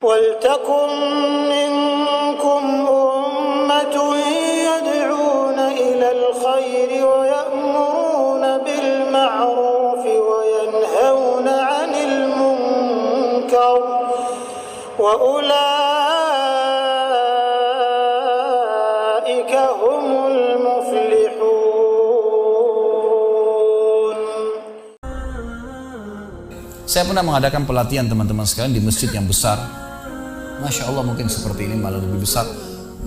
وَلْتَكُنْ مِنْكُمْ أُمَّةٌ يَدْعُونَ إِلَى الْخَيْرِ وَيَأْمُرُونَ بِالْمَعْرُوفِ وَيَنْهَوْنَ عَنِ الْمُنْكَرِ وَأُولَئِكَ هُمُ الْمُفْلِحُونَ. Saya pernah mengadakan pelatihan teman-teman sekalian di masjid yang besar. Masya Allah, mungkin seperti ini, malah lebih besar.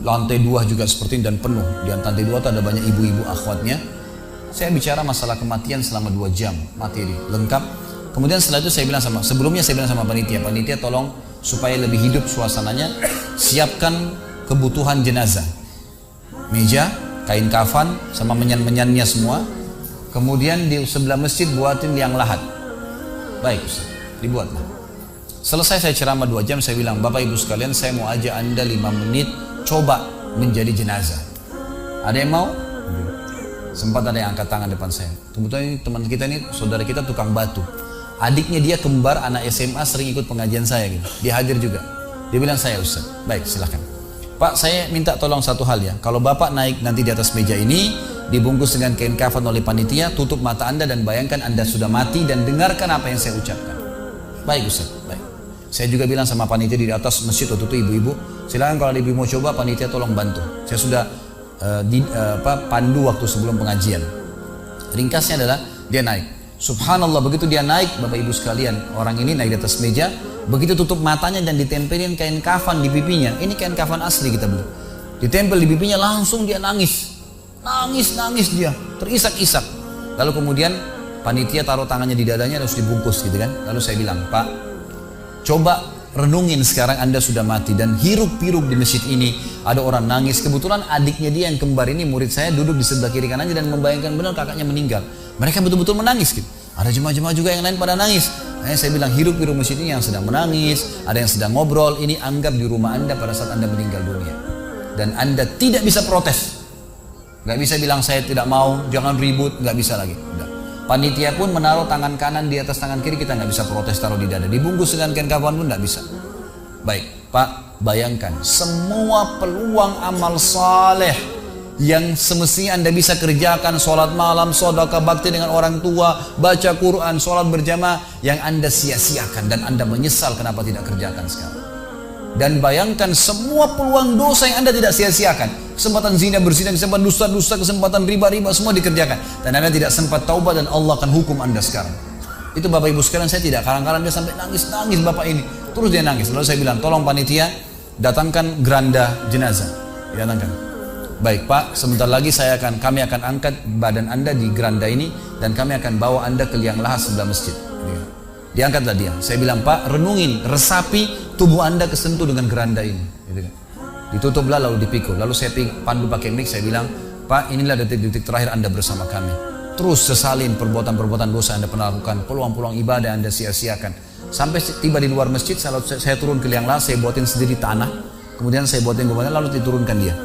Lantai 2 juga seperti ini dan penuh. Di lantai 2 itu ada banyak ibu-ibu akhwatnya. Saya bicara masalah kematian selama 2 jam, materi lengkap. Kemudian setelah itu sebelumnya saya bilang sama panitia tolong supaya lebih hidup suasananya, siapkan kebutuhan jenazah. Meja, kain kafan, sama menyan-menyannya semua. Kemudian di sebelah masjid buatin liang lahat. Baik Ustaz, dibuatlah. Selesai saya ceramah 2 jam, saya bilang, Bapak Ibu sekalian, saya mau ajak Anda 5 menit coba menjadi jenazah. Ada yang mau? Sempat ada yang angkat tangan depan saya. Kebetulan ini teman kita ini, saudara kita tukang batu. Adiknya dia kembar anak SMA, sering ikut pengajian saya gitu. Dia hadir juga. Dia bilang, saya Ustaz. Baik, silahkan. Pak, saya minta tolong satu hal ya. Kalau Bapak naik nanti di atas meja ini, dibungkus dengan kain kafan oleh panitia, tutup mata Anda dan bayangkan Anda sudah mati dan dengarkan apa yang saya ucapkan. Baik Ustaz, baik. Saya juga bilang sama panitia di atas masjid waktu itu, ibu-ibu, silakan kalau ibu mau coba, panitia tolong bantu. Saya sudah pandu waktu sebelum pengajian. Ringkasnya adalah dia naik. Subhanallah, begitu dia naik, Bapak Ibu sekalian, orang ini naik di atas meja, begitu tutup matanya dan ditempelin kain kafan di pipinya. Ini kain kafan asli kita beli. Ditempel di pipinya, langsung dia nangis dia, terisak-isak. Lalu kemudian panitia taruh tangannya di dadanya, harus dibungkus gitu kan. Lalu saya bilang, Pak, coba renungin sekarang Anda sudah mati dan hiruk-pikuk di masjid ini ada orang nangis. Kebetulan adiknya dia yang kembar ini, murid saya, duduk di sebelah kiri kanannya dan membayangkan benar kakaknya meninggal. Mereka betul-betul menangis gitu. Ada jemaah-jemaah juga yang lain pada nangis. Saya bilang, hiruk-pikuk masjid ini yang sedang menangis, ada yang sedang ngobrol, ini anggap di rumah Anda pada saat Anda meninggal dunia. Dan Anda tidak bisa protes. Gak bisa bilang saya tidak mau, jangan ribut, gak bisa lagi. Udah. Panitia pun menaruh tangan kanan di atas tangan kiri, kita gak bisa protes taruh di dada. Dibungkus dengan kain kafan pun gak bisa. Baik, Pak, bayangkan semua peluang amal saleh yang semestinya Anda bisa kerjakan, sholat malam, sedekah bakti dengan orang tua, baca Quran, sholat berjamaah, yang Anda sia-siakan dan Anda menyesal kenapa tidak kerjakan sekarang. Dan bayangkan semua peluang dosa yang Anda tidak sia-siakan. Kesempatan zina, berzina, kesempatan dusta-dusta, kesempatan riba-riba, semua dikerjakan. Dan Anda tidak sempat taubat dan Allah akan hukum Anda sekarang. Itu Bapak Ibu sekalian, saya tidak karang-karang dia sampai nangis-nangis Bapak ini. Terus dia nangis. Lalu saya bilang, tolong panitia, datangkan geranda jenazah. Datangkan. Baik Pak, sebentar lagi kami akan angkat badan Anda di geranda ini dan kami akan bawa Anda ke liang lahat sebelah masjid. Diangkatlah dia. Saya bilang, Pak, renungin, resapi tubuh Anda kesentuh dengan geranda ini. Gitu kan. Ditutuplah lalu dipikul. Lalu saya pandu pakai mic, saya bilang, Pak, inilah detik-detik terakhir Anda bersama kami. Terus sesalin perbuatan-perbuatan dosa Anda pernah lakukan, peluang-peluang ibadah Anda sia-siakan. Sampai tiba di luar masjid, saya turun ke liang lahat, saya buatin sendiri tanah. Kemudian saya buatin gubernur, lalu diturunkan dia.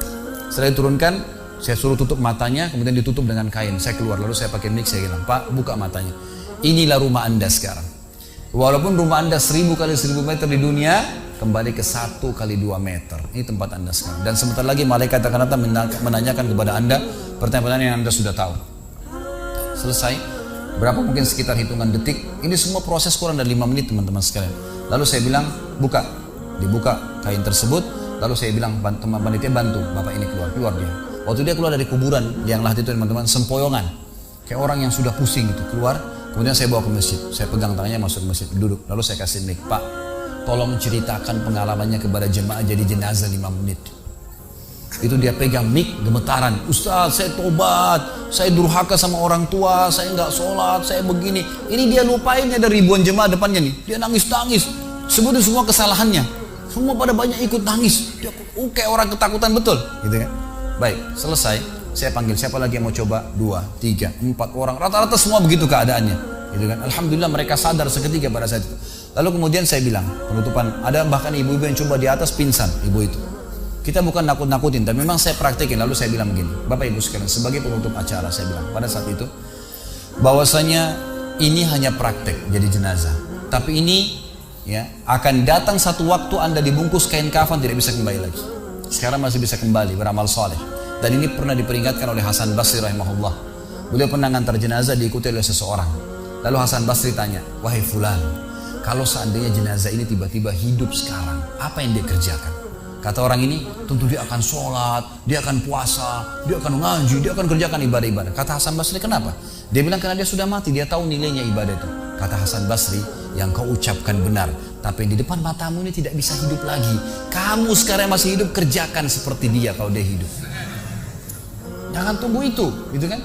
Setelah diturunkan, saya suruh tutup matanya, kemudian ditutup dengan kain. Saya keluar, lalu saya pakai mic, saya bilang, Pak, buka matanya. Inilah rumah Anda sekarang. Walaupun rumah Anda 1000 kali 1000 meter di dunia, kembali ke 1 kali 2 meter. Ini tempat Anda sekarang. Dan sebentar lagi malaikat akan datang menanyakan kepada Anda pertanyaan-pertanyaan yang Anda sudah tahu. Selesai. Berapa mungkin sekitar hitungan detik. Ini semua proses kurang dari 5 menit teman-teman sekalian. Lalu saya bilang, buka. Dibuka kain tersebut. Lalu saya bilang, teman panitia bantu Bapak ini keluar dia. Waktu dia keluar dari kuburan yang lahat itu teman-teman, sempoyongan. Kayak orang yang sudah pusing gitu, keluar. Kemudian saya bawa ke masjid. Saya pegang tangannya masuk ke masjid, duduk. Lalu saya kasih mic, Pak, tolong ceritakan pengalamannya kepada jemaah jadi jenazah 5 menit. Itu dia pegang mic, gemetaran. Ustaz, saya tobat, saya durhaka sama orang tua, saya nggak sholat, saya begini. Ini dia lupain, ada ribuan jemaah depannya nih. Dia nangis-nangis, sebutin semua kesalahannya. Semua pada banyak ikut nangis. Dia kayak orang ketakutan betul, gitu kan? Baik, selesai. Saya panggil siapa lagi yang mau coba? 2, 3, 4 orang. Rata-rata semua begitu keadaannya, gitu kan? Alhamdulillah mereka sadar seketika pada saat itu. Lalu kemudian saya bilang penutupan. Ada bahkan ibu-ibu yang coba di atas pingsan, ibu itu. Kita bukan nakut-nakutin, tapi memang saya praktekin. Lalu saya bilang begini, Bapak Ibu sekalian, sebagai penutup acara saya bilang pada saat itu, bahwasanya ini hanya praktek jadi jenazah. Tapi ini ya, akan datang satu waktu Anda dibungkus kain kafan tidak bisa kembali lagi. Sekarang masih bisa kembali beramal soleh. Dan ini pernah diperingatkan oleh Hasan Basri rahimahullah. Beliau pernah ngantar jenazah diikuti oleh seseorang. Lalu Hasan Basri tanya, wahai fulan, kalau seandainya jenazah ini tiba-tiba hidup sekarang, apa yang dia kerjakan? Kata orang ini, tentu dia akan sholat, dia akan puasa, dia akan ngaji, dia akan kerjakan ibadah-ibadah. Kata Hasan Basri, kenapa? Dia bilang karena dia sudah mati, dia tahu nilainya ibadah itu. Kata Hasan Basri, yang kau ucapkan benar, tapi yang di depan matamu ini tidak bisa hidup lagi. Kamu sekarang masih hidup, kerjakan seperti dia kalau dia hidup. Jangan tunggu itu, gitu kan?